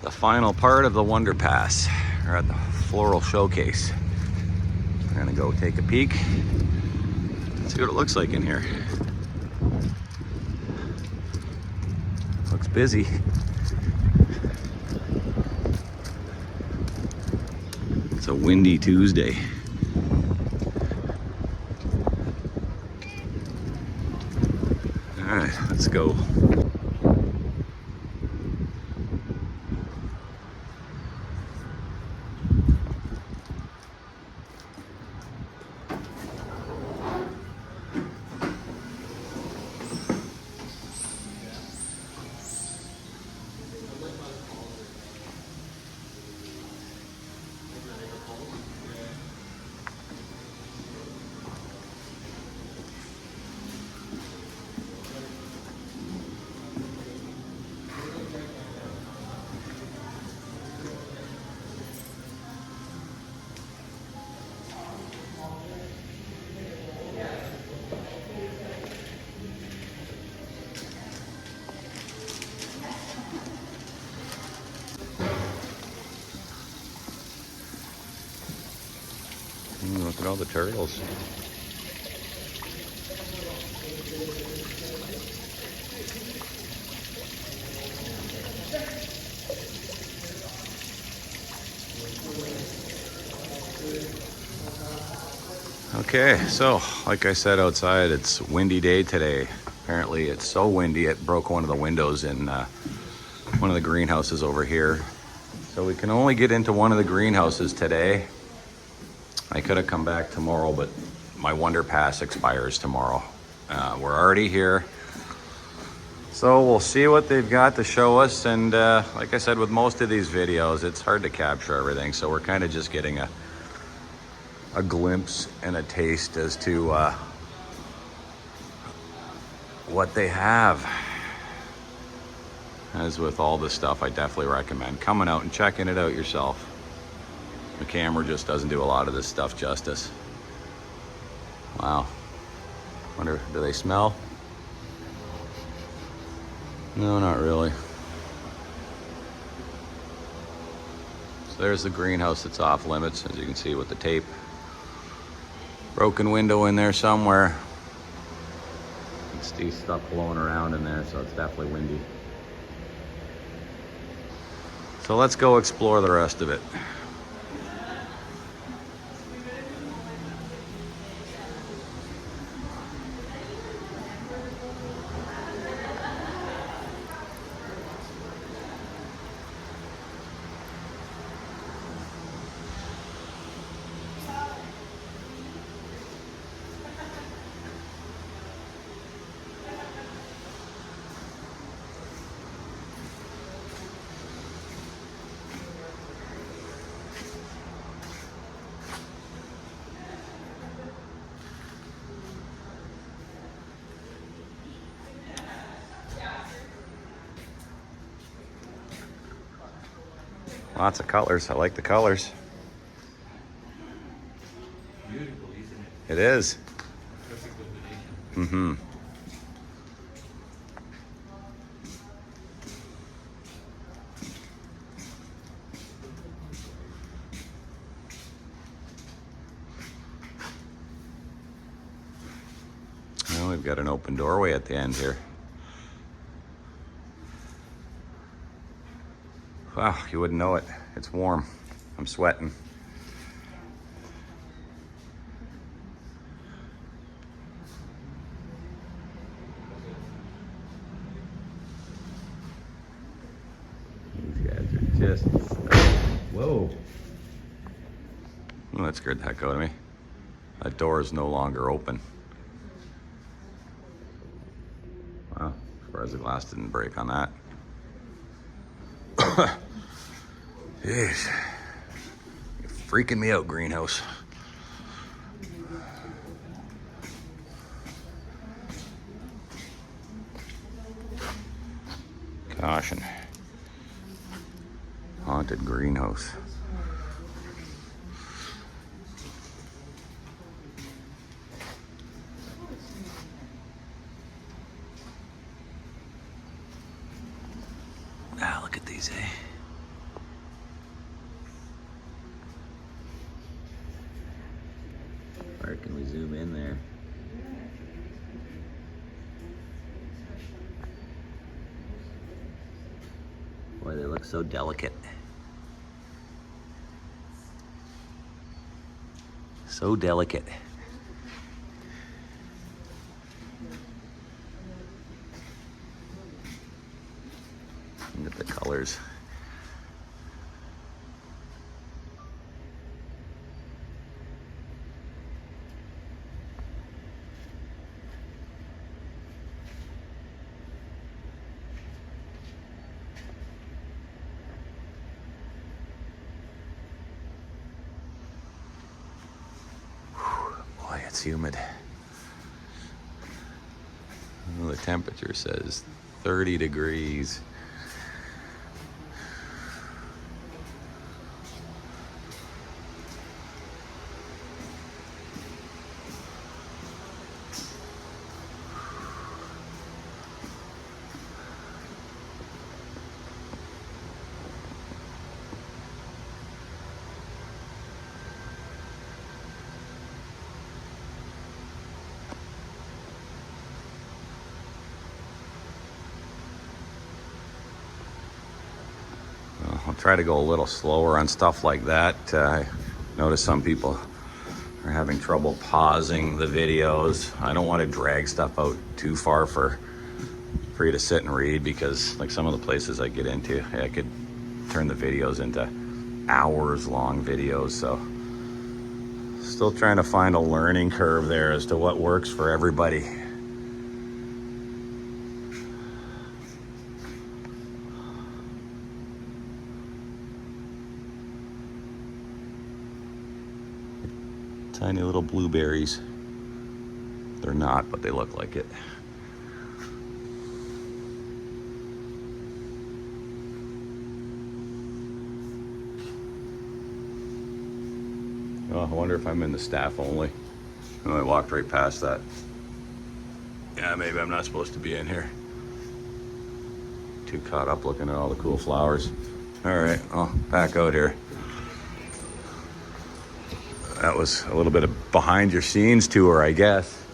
The final part of the Wonder Pass. We're at the Floral Showcase. We're gonna go take a peek, see what it looks like in here. Looks busy. It's a windy Tuesday. All right, let's go. Look at all the turtles. Okay, so like I said outside, it's a windy day today. Apparently it's so windy it broke one of the windows in one of the greenhouses over here. So we can only get into one of the greenhouses today. I could have come back tomorrow, but my Wonder Pass expires tomorrow. We're already here. So we'll see what they've got to show us. And like I said, with most of these videos, it's hard to capture everything. So we're kind of just getting a glimpse and a taste as to what they have. As with all this stuff, I definitely recommend coming out and checking it out yourself. The camera just doesn't do a lot of this stuff justice. Wow. Wonder, do they smell? No, not really. So there's the greenhouse that's off limits, as you can see with the tape. Broken window in there somewhere. You can see stuff blowing around in there, so it's definitely windy. So let's go explore the rest of it. Lots of colors. I like the colors. Beautiful, isn't it? It is. Perfect combination. Well, we've got an open doorway at the end here. Wow, you wouldn't know it. It's warm. I'm sweating. These guys are just... Whoa. Oh, that scared the heck out of me. That door is no longer open. Wow, as far as the glass didn't break on that. Jeez. You're freaking me out, greenhouse. Caution. Haunted greenhouse. Ah, look at these, eh? Can we zoom in there? Boy, they look so delicate. So delicate. Look at the colors. Boy, it's humid. Well, the temperature says 30 degrees. I'll try to go a little slower on stuff like that. I notice some people are having trouble pausing the videos. I don't want to drag stuff out too far for you to sit and read, because like some of the places I get into, I could turn the videos into hours long videos. So still trying to find a learning curve there as to what works for everybody. Tiny little blueberries. They're not, but they look like it. Oh, I wonder if I'm in the staff only. Oh, I walked right past that. Yeah, maybe I'm not supposed to be in here. Too caught up looking at all the cool flowers. All right, I'll back out here. That was a little bit of behind your scenes tour, I guess.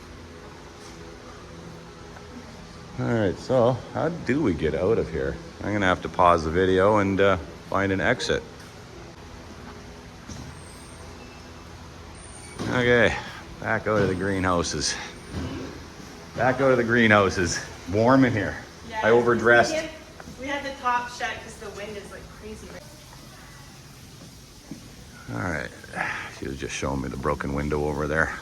All right, so how do we get out of here? I'm gonna have to pause the video and find an exit. Okay, back out of the greenhouses. Back out of the greenhouses. Warm in here. Yeah, I overdressed. We had the top shut because the wind is like crazy. All right, she was just showing me the broken window over there.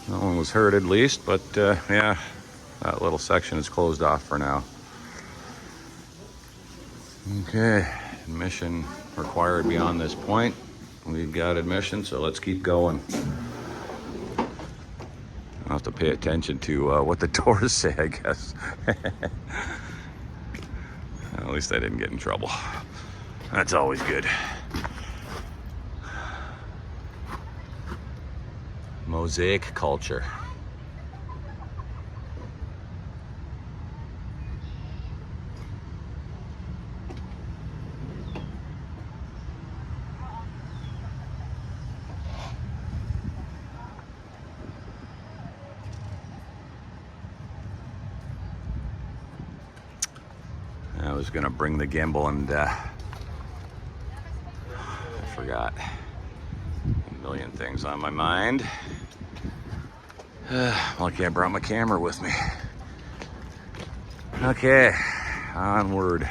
No one was hurt at least, but yeah, that little section is closed off for now. Okay, admission required beyond this point. We've got admission, so let's keep going. I'll have to pay attention to what the doors say, I guess. At least I didn't get in trouble. That's always good. Mosaic culture. I was gonna bring the gimbal and I forgot. A million things on my mind. Lucky I brought my camera with me. Okay, onward.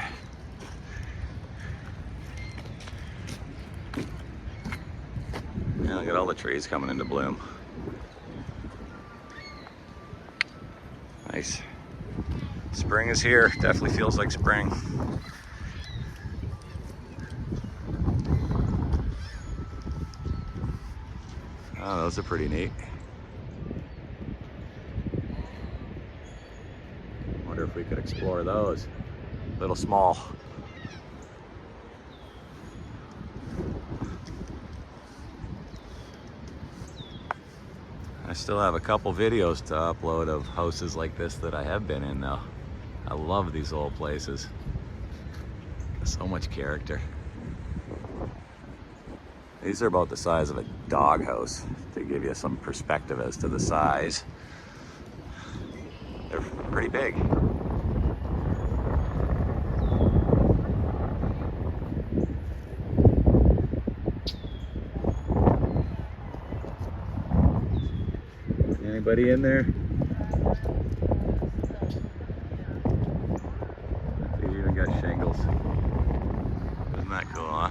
Yeah, look at all the trees coming into bloom. Nice. Spring is here. Definitely feels like spring. Oh, those are pretty neat. Wonder if we could explore those. A little small. I still have a couple videos to upload of houses like this that I have been in though. I love these old places. So much character. These are about the size of a doghouse, to give you some perspective as to the size. They're pretty big. Anybody in there? They even got shingles. Isn't that cool, huh?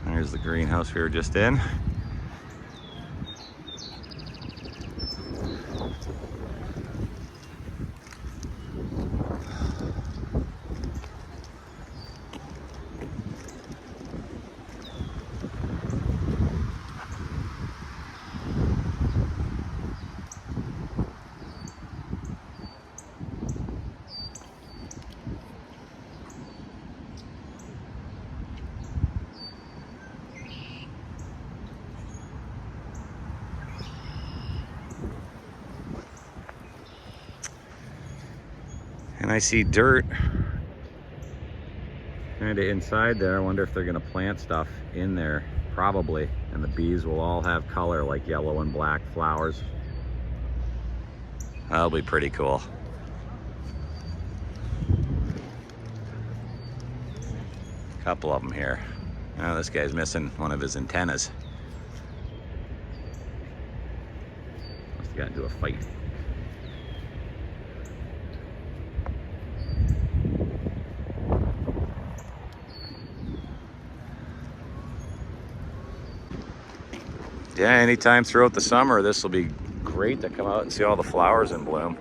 There's the greenhouse we were just in. And I see dirt kind of inside there. I wonder if they're gonna plant stuff in there, probably. And the bees will all have color, like yellow and black flowers. That'll be pretty cool. Couple of them here. Oh, this guy's missing one of his antennas. Must have got into a fight. Yeah, anytime throughout the summer, this will be great to come out and see all the flowers in bloom.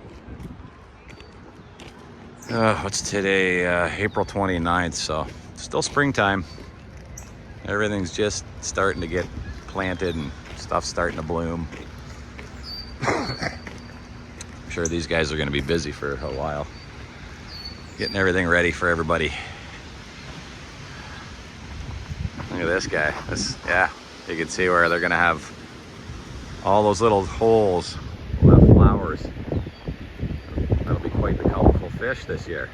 What's today? April 29th, so still springtime. Everything's just starting to get planted and stuff's starting to bloom. I'm sure these guys are going to be busy for a while, getting everything ready for everybody. Look at this guy. Yeah. You can see where they're gonna have all those little holes will have flowers. That'll be quite the colorful fish this year.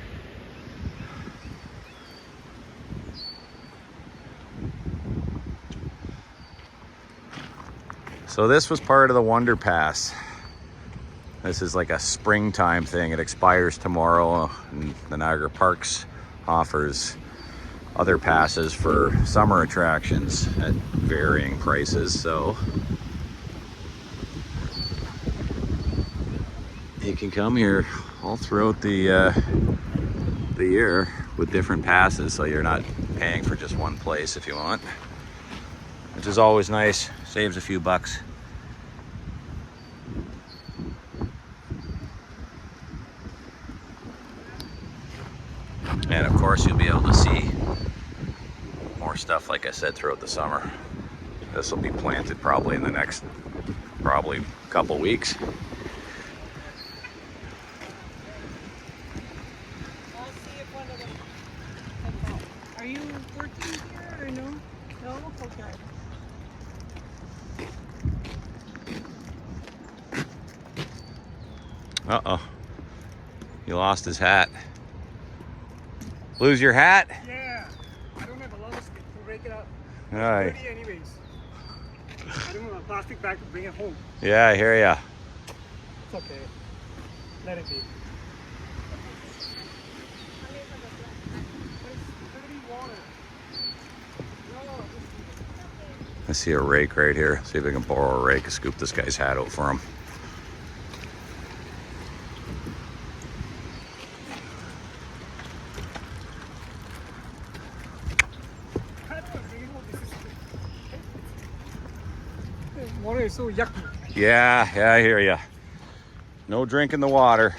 So this was part of the Wonder Pass. This is like a springtime thing. It expires tomorrow, and the Niagara Parks offers other passes for summer attractions at varying prices, so you can come here all throughout the year with different passes, so you're not paying for just one place if you want, which is always nice. Saves a few bucks. And of course you'll be able to see more stuff, like I said, throughout the summer. This will be planted probably in the next couple weeks. I'll see if one of them comes out. Are you working here or no? No? Okay. Uh-oh. He lost his hat. Lose your hat? Yeah, I don't have a lot of stick to break it up. All right. It's dirty anyways. I don't have a plastic bag to bring it home. Yeah, I hear ya. It's okay. Let it be. I see a rake right here. See if I can borrow a rake and scoop this guy's hat out for him. Water is so yucky. Yeah, I hear ya. No drinking the water.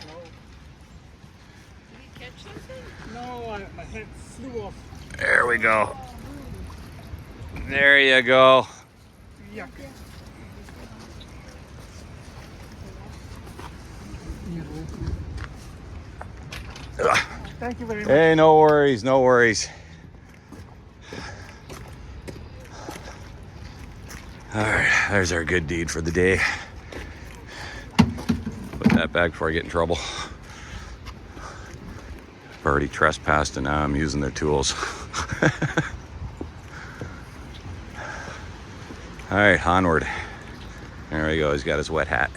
Did you catch something? No, my head flew off. There we go. There you go. Yuck. Ugh. Thank you very much. Hey, no worries, no worries. All right, there's our good deed for the day. Put that back before I get in trouble. I've already trespassed and now I'm using their tools. All right, onward. There we go, he's got his wet hat.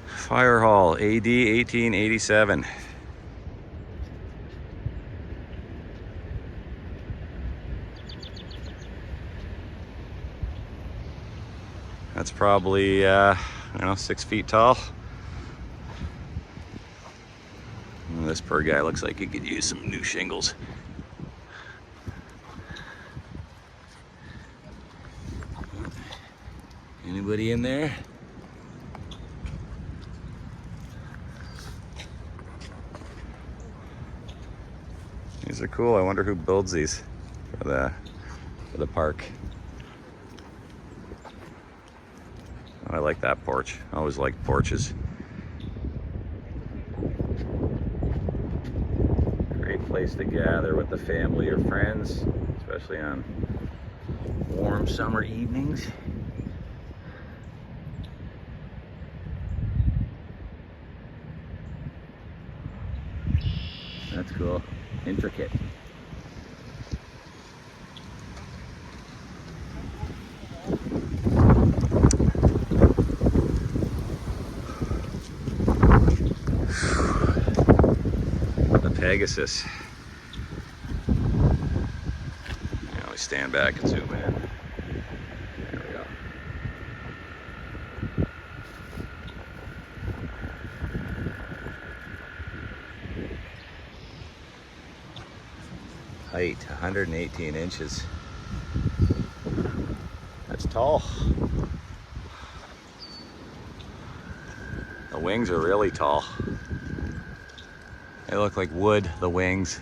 Fire Hall, AD 1887. That's probably, I don't know, 6 feet tall. And this poor guy looks like he could use some new shingles. Anybody in there? These are cool. I wonder who builds these for the park. Oh, I like that porch. I always liked porches. Great place to gather with the family or friends, especially on warm summer evenings. That's cool. Intricate. The Pegasus. Now we stand back and zoom in. There we go. Height 118 inches. That's tall. The wings are really tall. They look like wood, the wings.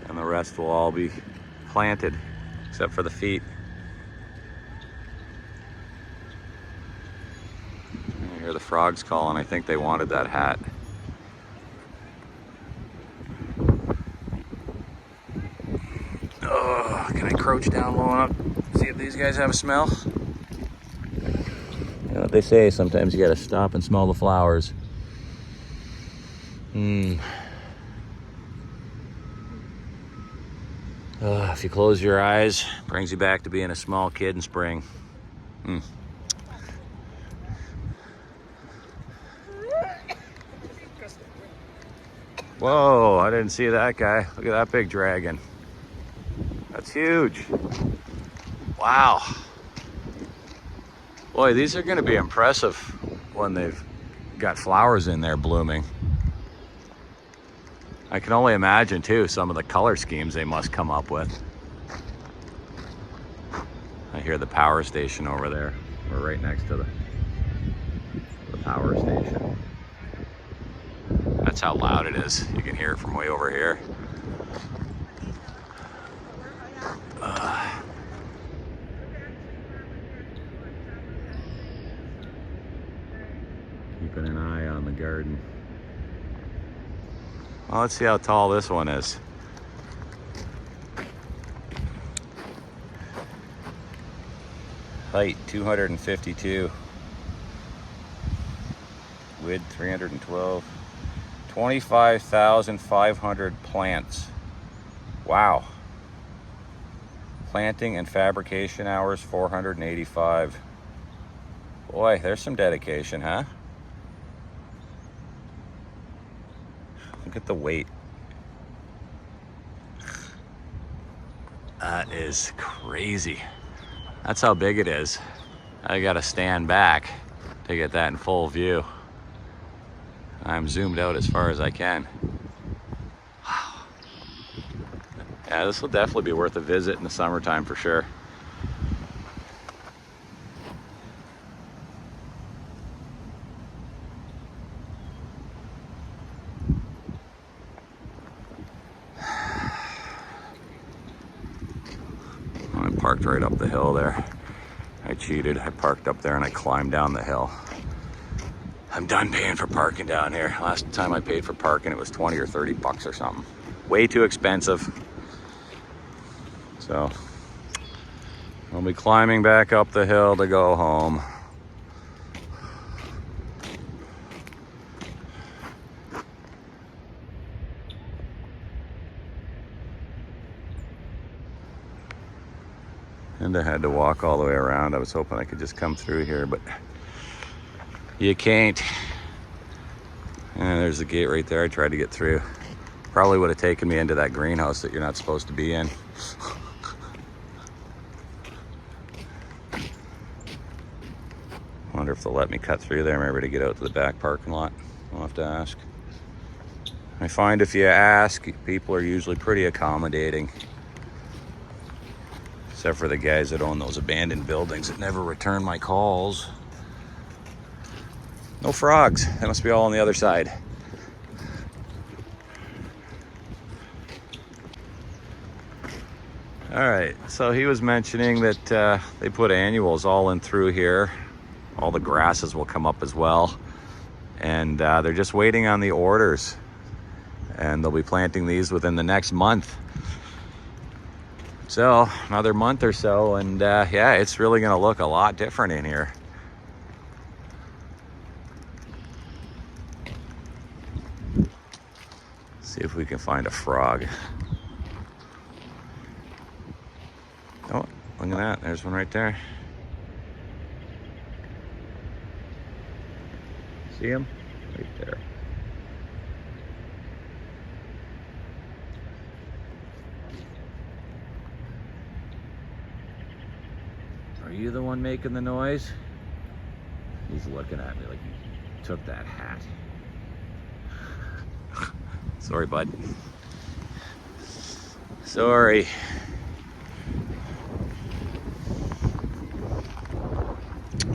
And the rest will all be planted, except for the feet. I hear the frogs calling. I think they wanted that hat. Oh, can I crouch down low enough? See if these guys have a smell? You know what they say, sometimes you gotta stop and smell the flowers. If you close your eyes, brings you back to being a small kid in spring. Whoa, I didn't see that guy. Look at that big dragon. That's huge. Wow. Boy, these are gonna be impressive when they've got flowers in there blooming. I can only imagine too some of the color schemes they must come up with. I hear the power station over there. We're right next to the power station. That's how loud it is. You can hear it from way over here. Keeping an eye on the garden. Well, let's see how tall this one is. Height 252. Width 312. 25,500 plants. Wow. Planting and fabrication hours 485. Boy, there's some dedication, huh? Look at the weight. That is crazy. That's how big it is. I gotta stand back to get that in full view. I'm zoomed out as far as I can. Wow. Yeah, this will definitely be worth a visit in the summertime for sure. I parked right up the hill there. I cheated. I parked up there and I climbed down the hill. I'm done paying for parking down here. Last time I paid for parking, it was 20 or 30 bucks or something. Way too expensive. So I'll be climbing back up the hill to go home. And I had to walk all the way around. I was hoping I could just come through here, but you can't. And there's the gate right there. I tried to get through. Probably would have taken me into that greenhouse that you're not supposed to be in. Wonder if they'll let me cut through there, maybe to get out to the back parking lot. I'll have to ask. I find if you ask, people are usually pretty accommodating. Except for the guys that own those abandoned buildings that never return my calls. No frogs. They must be all on the other side. All right, so he was mentioning that they put annuals all in through here. All the grasses will come up as well. And they're just waiting on the orders. And they'll be planting these within the next month. So another month or so, and yeah, it's really gonna look a lot different in here. See if we can find a frog. Oh, look at that, there's one right there. See him? Right there. Are you the one making the noise? He's looking at me like he took that hat. Sorry, bud. Sorry.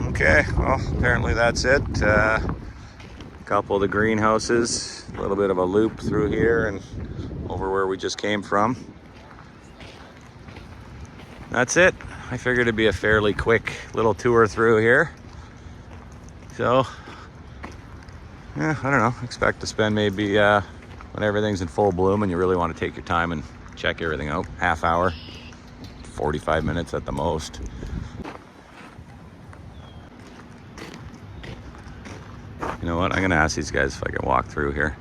Okay, well, apparently that's it. A couple of the greenhouses, a little bit of a loop through here and over where we just came from. That's it. I figured it'd be a fairly quick little tour through here. So, yeah, I don't know. Expect to spend maybe when everything's in full bloom and you really want to take your time and check everything out. Half hour, 45 minutes at the most. You know what? I'm gonna ask these guys if I can walk through here.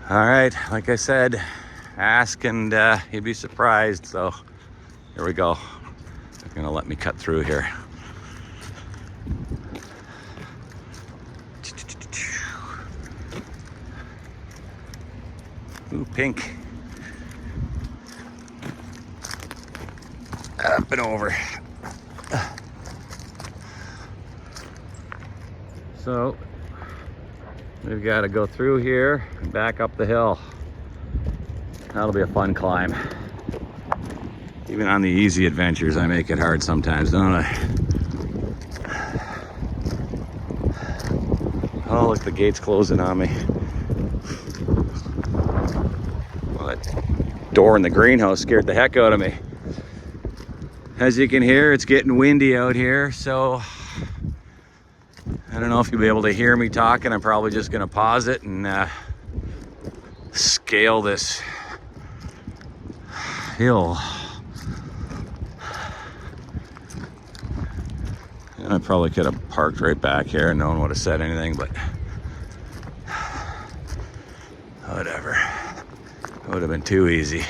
All right, like I said, ask and you'd be surprised. So here we go. They're gonna let me cut through here. Ooh, pink. Up and over. So we've got to go through here and back up the hill. That'll be a fun climb. Even on the easy adventures, I make it hard sometimes, don't I? Oh, look, the gate's closing on me. Well, that door in the greenhouse scared the heck out of me. As you can hear, it's getting windy out here, so I don't know if you'll be able to hear me talking. I'm probably just gonna pause it and scale this hill. And I probably could have parked right back here and no one would have said anything, but whatever. It would have been too easy.